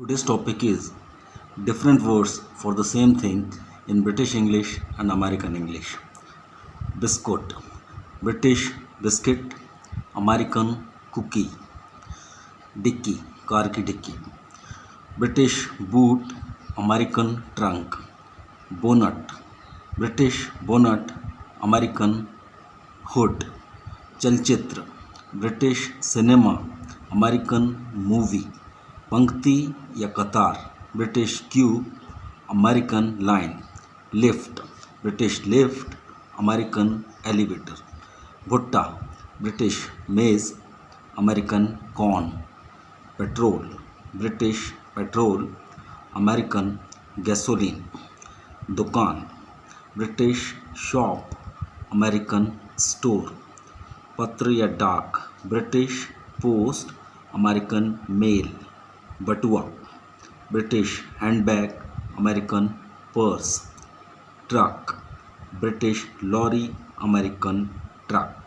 Today's topic is different words for the same thing in British English and American English. Biscuit, British biscuit, American cookie. Dicky, car की dicky. British boot, American trunk. Bonnet, British bonnet, American hood. चलचित्र, British cinema, American movie. पंक्ति या कतार, British queue, American line. Lift, British lift, American elevator. भुट्टा, British maize, American corn. Petrol, British petrol, American gasoline. दुकान, British shop, American store. पत्र या डाक, British post, American mail. बटुआ, British handbag, American purse. Truck, British lorry, American truck.